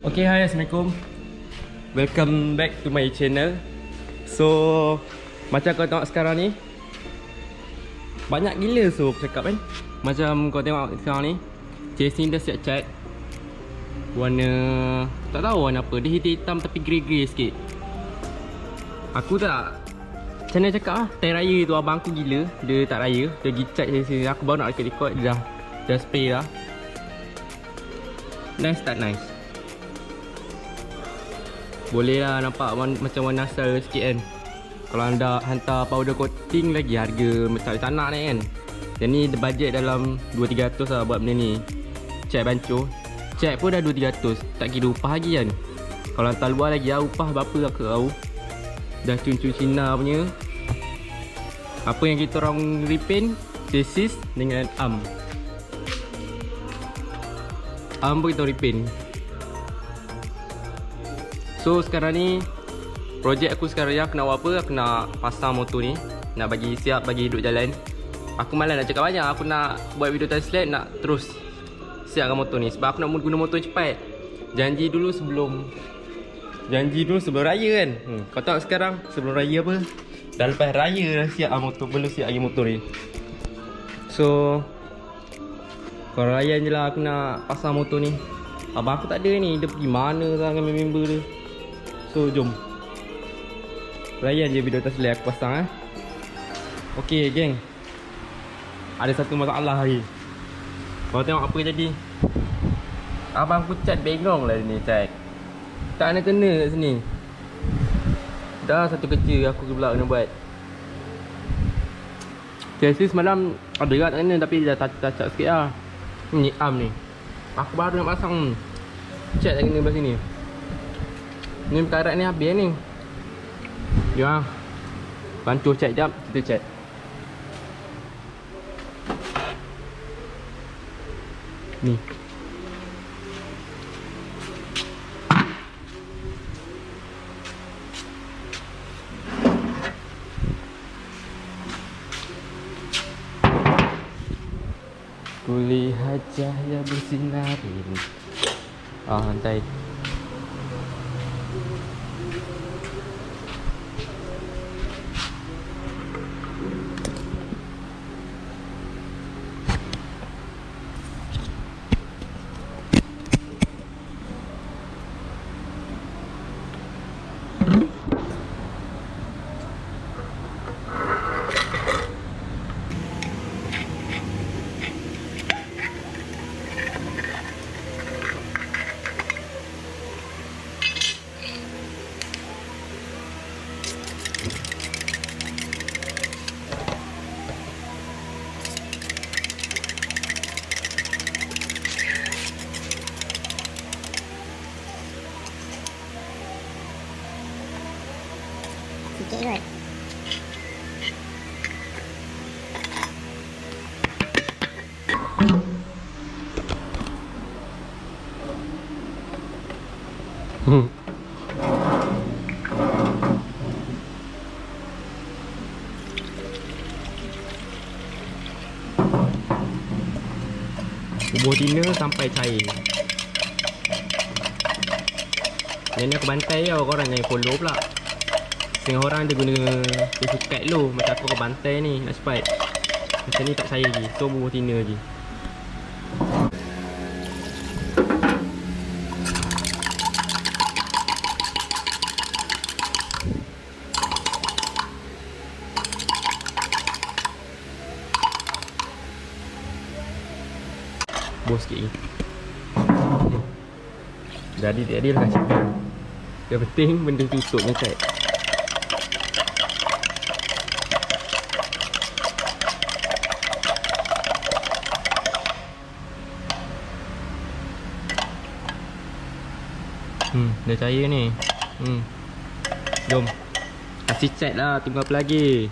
Okay, hi, Assalamualaikum. Welcome back to my channel. So, macam kau tengok sekarang ni, banyak gila so aku cakap kan. Macam kau tengok sekarang ni, casing dah siap cat. Warna, tak tahu warna apa. Dia hitam-hitam tapi grey-grey sikit. Aku tak, macam mana cakap lah, time raya tu abang aku gila. Dia tak raya, dia pergi cat sini. Aku baru nak record, dia dah spray dah. Nice tak nice? Boleh lah nampak macam warna asal sikit kan. Kalau anda hantar powder coating lagi harga macam tak nak ni kan. Yang ni budget dalam 2-300 lah buat benda ni. Cat bancuh, cat pun dah 2-300, tak kira upah lagi kan. Kalau hantar luar lagi lah upah berapa aku tahu. Dah cun-cun Cina punya. Apa yang kita orang repaint, chassis dengan arm. Arm pun kita repaint. So sekarang ni projek aku sekarang ni aku nak buat apa? Aku nak pasang motor ni, nak bagi siap, bagi duduk jalan. Aku malas nak cakap banyak, aku nak buat video translate, nak terus siapkan motor ni. Sebab aku nak guna motor cepat. Janji dulu sebelum raya kan. Kau tahu sekarang sebelum raya apa? Dah lepas raya dah siap motor, belum siap lagi motor ni. So kalau raya je lah aku nak pasang motor ni. Abang aku tak ada ni, dia pergi mana lah dengan member dia. So jom layan je video translate aku pasang Okay geng, ada satu masalah lagi. Kau tengok apa jadi. Abang aku cat bengong lah ni cat. Tak kena kat sini. Dah satu kerja aku pula kena buat. Chassis semalam ada juga tak kena, tapi dah touch sikit lah. Ni arm ni aku baru nak pasang. Cat tak kena belah sini. Ni karat ni habis ni. Ya, bantu cat jap, kita cat. Ni kulihat cahaya bersinar ini. Hantai. Sikit kot. Bubuh tina sampai cair. Yang ni aku bantai tau, korang jangan follow pula. Setengah orang dia guna sukat low. Macam aku bantai ni nak cepat. Macam ni tak cair lagi. So bubuh tina je. Bos sikit lagi. Jadi lah kat situ. Yang penting benda tutup ni cat. Dah cair ni. Jom kasih cat lah, tunggu apa lagi.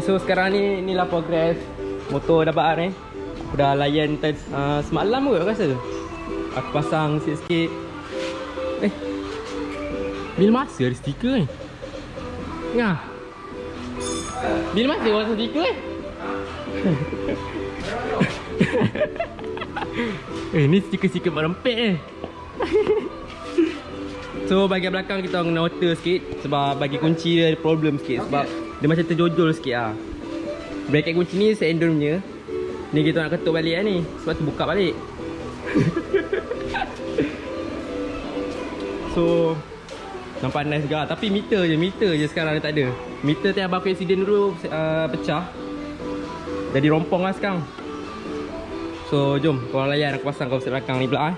so sekarang ni inilah progress motor dah baat ni. Aku dah layan semalam kot aku rasa. Aku pasang sikit-sikit. Bil masa ada stiker ni. Tengah. Bil masa pasang stiker ni. Ni stiker-stiker mak rempet ni. So bahagian belakang kita kena water sikit. Sebab bagi kunci dia ada problem sikit. Sebab dia macam terjojol sikit lah. Bracket kunci ni se-endon punya. Ni kita nak ketuk balik lah ni. Sebab tu buka balik. So nampak nice juga. Tapi meter je sekarang dia tak ada. Meter tu abang aku accident dulu pecah. Jadi rompong lah sekarang. So jom korang layan aku pasang kawasan belakang ni pula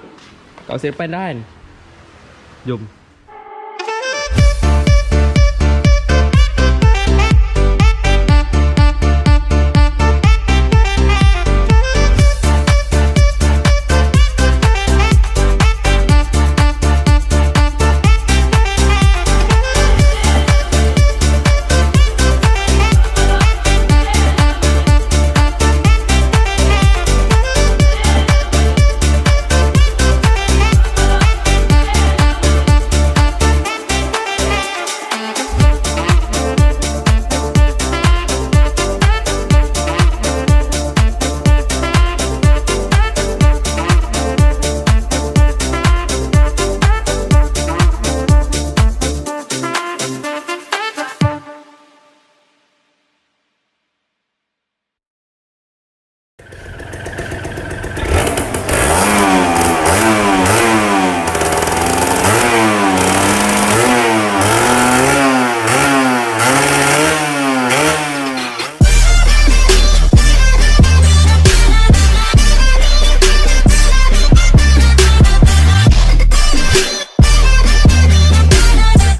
Kawasan depan dah kan. Jom.